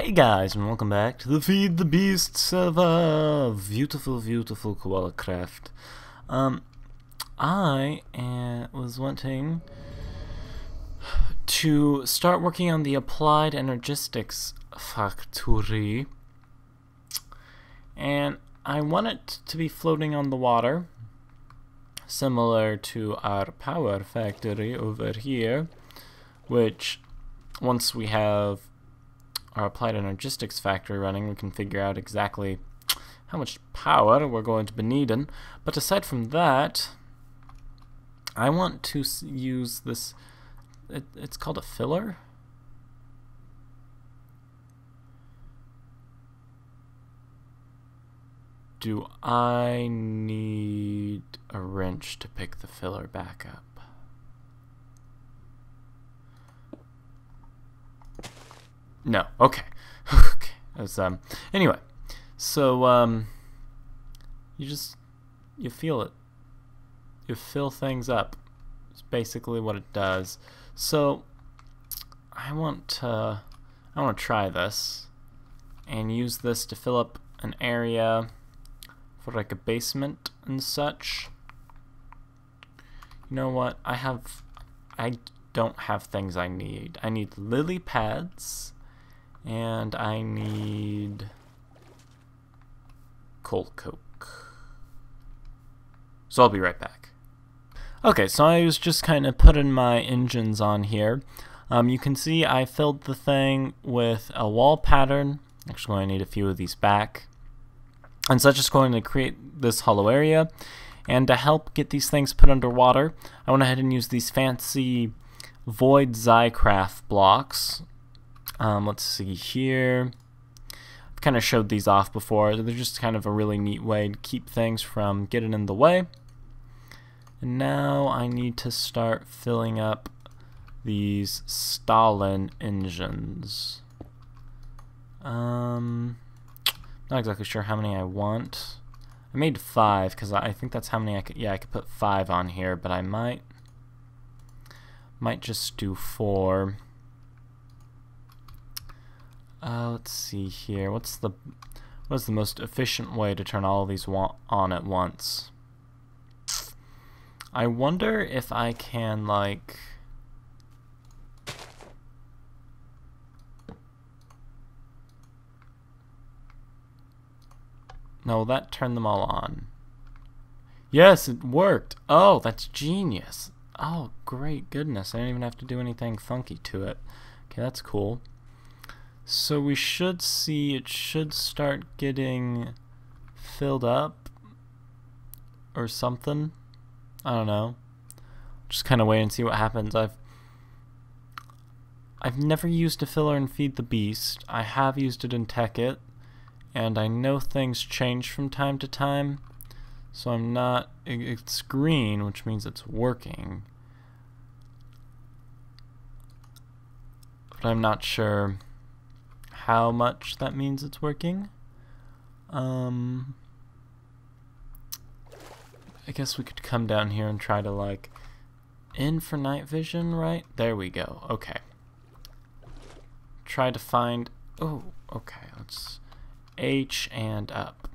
Hey guys, and welcome back to the Feed the Beasts of beautiful Koala Kraft. I was wanting to start working on the applied energistics factory, and I want it to be floating on the water, similar to our power factory over here, which once we have our applied energistics factory running, we can figure out exactly how much power we're going to be needing. But aside from that, I want to use this, it's called a filler? Do I need a wrench to pick the filler back up? No. Okay. Okay. As, anyway, so you feel it. You fill things up. It's basically what it does. So I want to try this and use this to fill up an area for like a basement and such. You know what? I don't have things I need. I need lily pads. And I need coal coke. So I'll be right back. Okay, so I was just kind of putting my engines on here. You can see I filled the thing with a wall pattern. Actually, going to need a few of these back. And so I'm just going to create this hollow area. And to help get these things put underwater, I went ahead and used these fancy void Kraft blocks. Let's see here. I've kind of showed these off before. They're just kind of a really neat way to keep things from getting in the way. And now I need to start filling up these Stalin engines. Not exactly sure how many I want. I made 5 because I think that's how many I could. Yeah, I could put 5 on here, but I might just do 4. Let's see here. What is the most efficient way to turn all of these on at once? I wonder if I can, like, no, that turned them all on. Yes, it worked. Oh, that's genius. Oh, great goodness. I didn't even have to do anything funky to it. Okay, that's cool. So we should see it should start getting filled up or something. I don't know. Just kind of wait and see what happens. I've never used a filler in Feed the Beast. I have used it in Tekkit, and I know things change from time to time. So I'm not. It's green, which means it's working, but I'm not sure how much that means it's working. I guess we could come down here and try to, like, in for night vision, right? There we go. Okay. Try to find. Oh, okay. Let's H and up.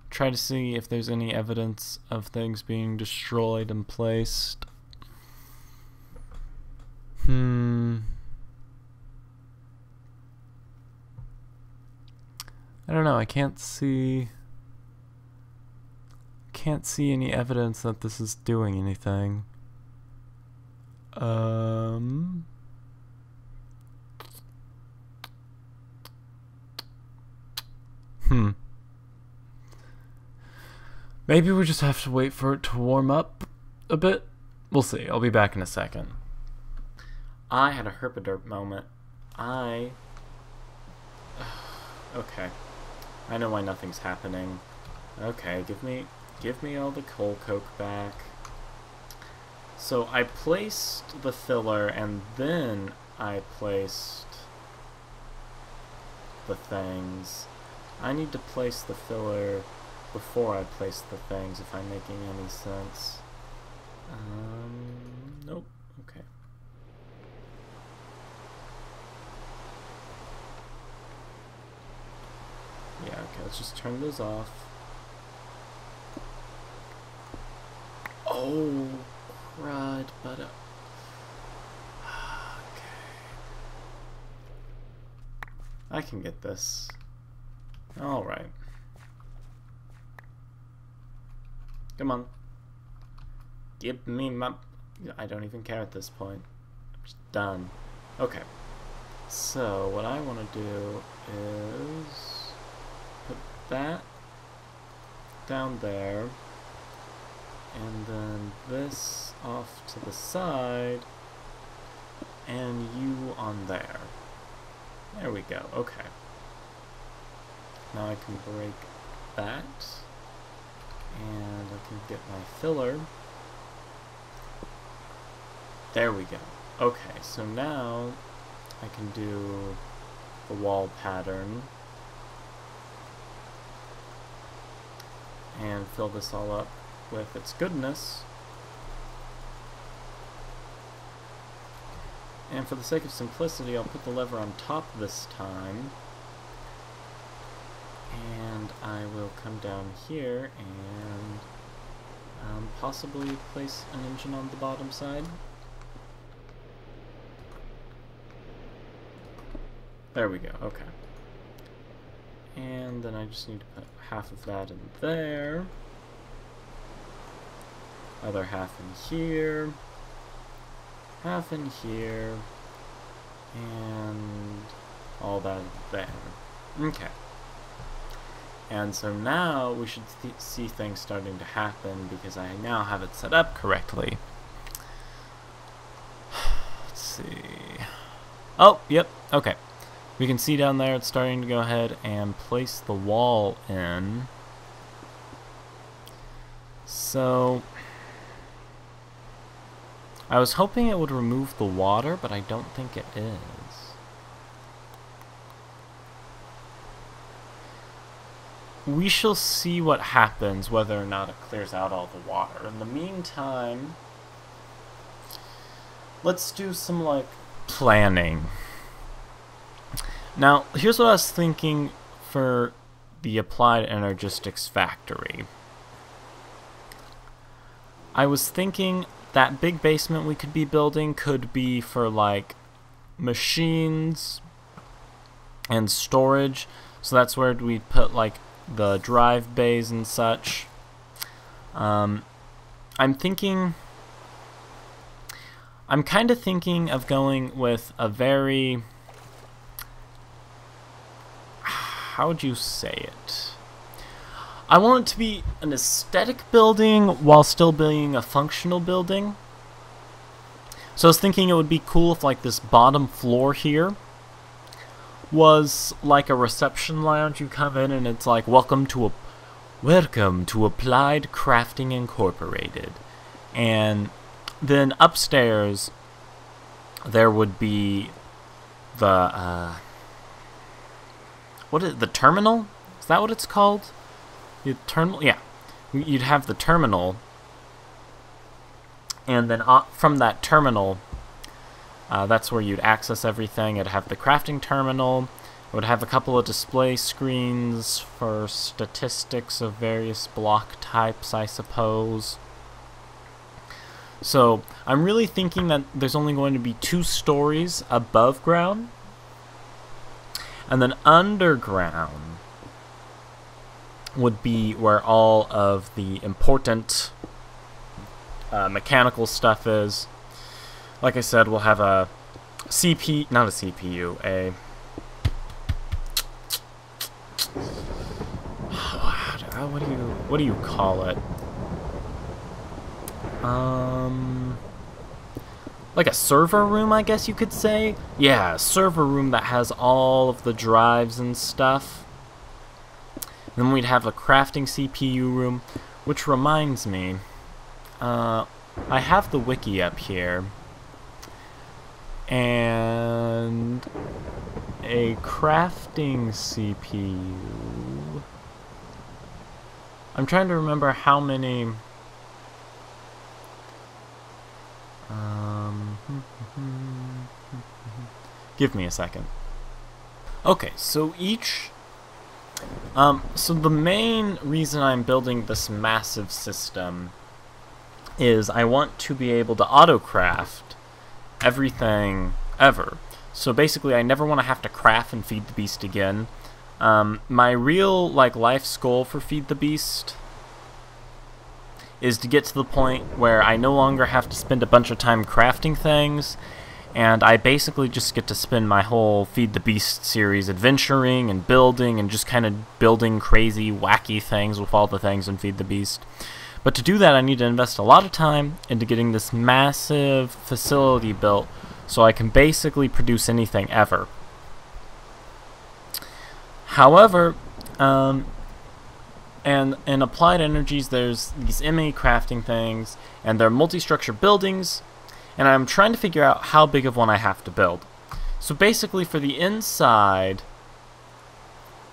Try to see if there's any evidence of things being destroyed and placed. I don't know, I can't see any evidence that this is doing anything. Maybe we just have to wait for it to warm up a bit. We'll see. I'll be back in a second. I had a herpaderp moment. Okay. I know why nothing's happening. Okay, give me all the coal coke back. So I placed the filler and then I placed the things. I need to place the filler before I place the things, if I'm making any sense. Nope. Okay. Okay, let's just turn those off. Oh, crud, but... okay. I can get this. Alright. Come on. Give me my... I don't even care at this point. I'm just done. Okay. So, what I want to do is... put that down there. And then this off to the side. And you on there. There we go. Okay. Now I can break that. And I can get my filler. There we go. Okay, so now I can do the wall pattern and fill this all up with its goodness. And for the sake of simplicity, I'll put the lever on top this time. And I will come down here and possibly place an engine on the bottom side. There we go, okay. And then I just need to put half of that in there. Other half in here. Half in here. And all that there. Okay. And so now we should see things starting to happen because I now have it set up correctly. Let's see. Oh, yep, okay. We can see down there it's starting to go ahead and place the wall in. So I was hoping it would remove the water, but I don't think it is. We shall see what happens, whether or not it clears out all the water. In the meantime, let's do some, like, planning. Now, here's what I was thinking for the Applied Energistics factory. I was thinking that big basement we could be building could be for, like, machines and storage. So that's where we'd put, like, the drive bays and such. I'm kind of thinking of going with a very, how would you say it? I want it to be an aesthetic building while still being a functional building. So I was thinking it would be cool if, like, this bottom floor here was like a reception lounge. You come in and it's like, welcome to Applied Crafting Incorporated. And then upstairs there would be the the terminal? Is that what it's called? The terminal? Yeah. You'd have the terminal, and then from that terminal, that's where you'd access everything. It'd have the crafting terminal. It would have a couple of display screens for statistics of various block types, I suppose. So I'm really thinking that there's only going to be 2 stories above ground, and then underground would be where all of the important mechanical stuff is. Like I said, we'll have a not a CPU, what do you call it? Like a server room, I guess you could say? Yeah, a server room that has all of the drives and stuff. Then we'd have a crafting CPU room, which reminds me, I have the wiki up here, and a crafting CPU. I'm trying to remember how many. Give me a second. Okay, so each So the main reason I'm building this massive system is I want to be able to auto-craft everything ever. So basically I never want to have to craft and feed the beast again. My real life's goal for Feed the Beast is to get to the point where I no longer have to spend a bunch of time crafting things, and I basically just get to spend my whole Feed the Beast series adventuring and building and just kind of building crazy, wacky things with all the things in Feed the Beast. But to do that, I need to invest a lot of time into getting this massive facility built so I can basically produce anything ever. However, and in Applied Energies, there's these MA crafting things, and they're multi-structure buildings, and I'm trying to figure out how big of one I have to build. So basically, for the inside,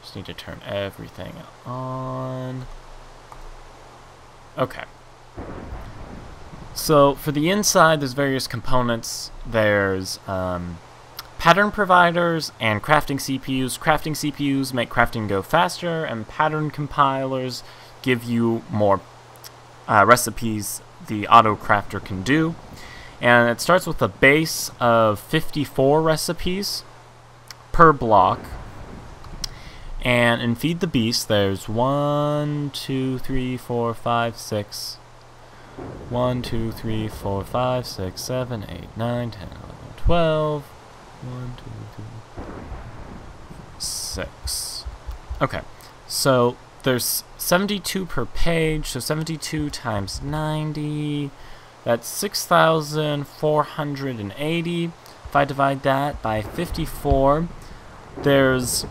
just need to turn everything on. Okay. So for the inside, there's various components. There's pattern providers and crafting CPUs. Crafting CPUs make crafting go faster, and pattern compilers give you more recipes the auto crafter can do. And it starts with a base of 54 recipes per block. And in Feed the Beast, there's 1, 2, 3, 4, 5, 6. 1, 2, 3, 4, 5, 6, 7, 8, 9, 10, 11, 12. 1, 2, 3, 6. Okay, so there's 72 per page, so 72 times 90, that's 6,480. If I divide that by 54, there's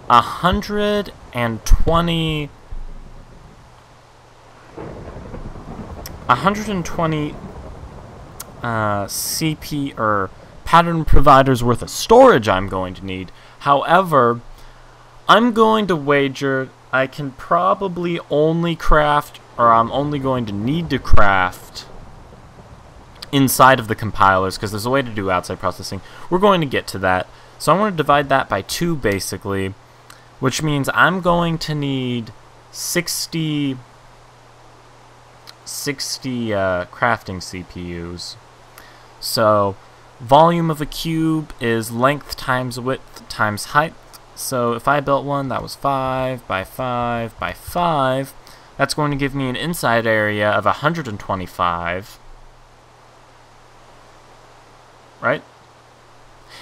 120 CP or pattern providers worth of storage I'm going to need. However, I'm going to wager I can probably only craft, or I'm only going to need to craft inside of the compilers, because there's a way to do outside processing. We're going to get to that. So I'm going to divide that by 2 basically, which means I'm going to need 60 crafting CPUs. So volume of a cube is length times width times height. So if I built one that was 5 by 5 by 5, that's going to give me an inside area of 125. Right?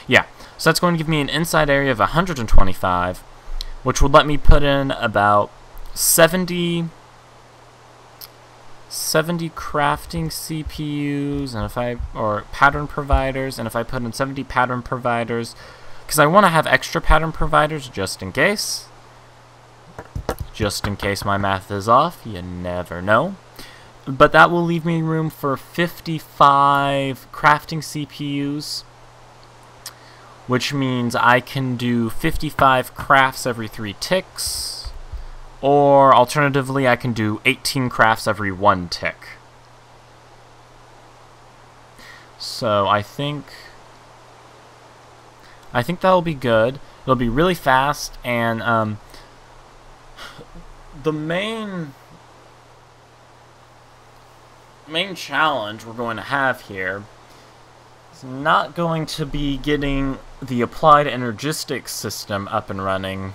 Yeah. So that's going to give me an inside area of 125, which would let me put in about 70 crafting CPUs, and or pattern providers, and if I put in 70 pattern providers, because I want to have extra pattern providers just in case my math is off, you never know. But that will leave me room for 55 crafting CPUs, which means I can do 55 crafts every 3 ticks, or alternatively I can do 18 crafts every 1 tick. So I think that'll be good. It'll be really fast, and the main challenge we're going to have here is not going to be getting the applied energistics system up and running.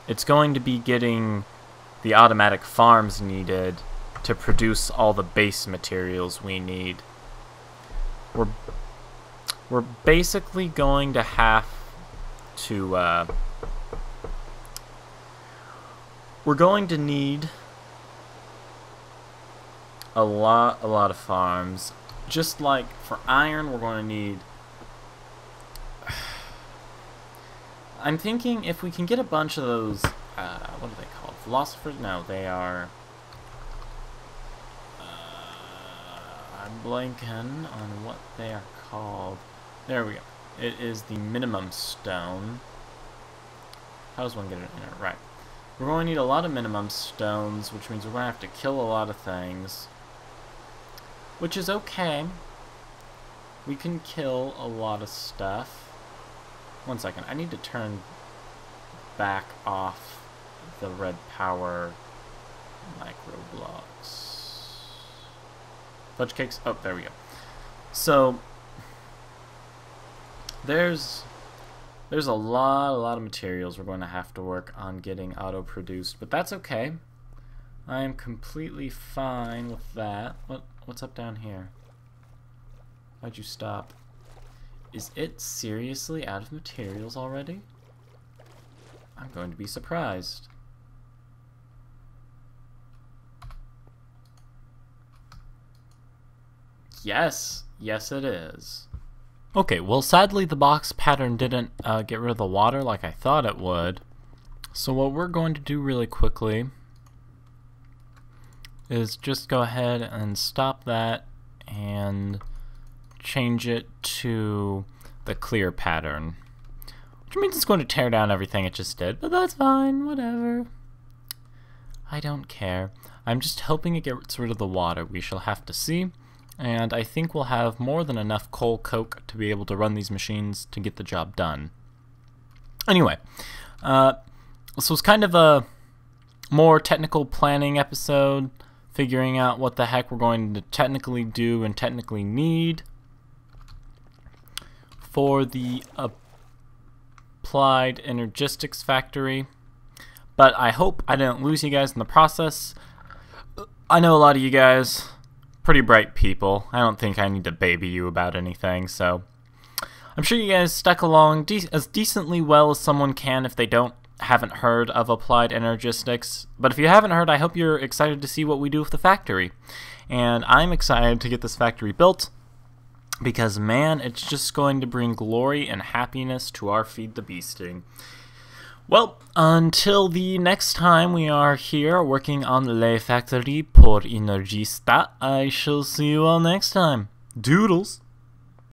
It's going to be getting the automatic farms needed to produce all the base materials we need. We're basically going to have to we're going to need a lot of farms. Just like for iron, we're going to need, I'm thinking if we can get a bunch of those, what are they called? Philosophers? No, they are, I'm blanking on what they are called. There we go. It is the minimum stone. How does one get it in there? Right. We're going to need a lot of minimum stones, which means we're going to have to kill a lot of things. Which is okay. We can kill a lot of stuff. 1 second. I need to turn back off the red power micro blocks. Fudge cakes? Oh, there we go. So there's a lot of materials we're going to have to work on getting auto-produced, but that's okay. I am completely fine with that. What's up down here? Why'd you stop? Is it seriously out of materials already? I'm going to be surprised. Yes it is. Okay, well sadly the box pattern didn't get rid of the water like I thought it would. So what we're going to do really quickly is just go ahead and stop that and change it to the clear pattern. Which means it's going to tear down everything it just did, but that's fine, whatever. I don't care. I'm just hoping it gets rid of the water. We shall have to see. And I think we'll have more than enough coal coke to be able to run these machines to get the job done. Anyway, this was kind of a more technical planning episode, figuring out what the heck we're going to technically do and technically need for the applied energistics factory. But I hope I didn't lose you guys in the process. I know a lot of you guys pretty bright people. I don't think I need to baby you about anything, so I'm sure you guys stuck along as decently well as someone can if they haven't heard of applied energistics. But if you haven't heard, I hope you're excited to see what we do with the factory. And I'm excited to get this factory built because, man, it's just going to bring glory and happiness to our Feed the Beasting. Well, until the next time we are here working on Le Factory pour Energista, I shall see you all next time. Doodles!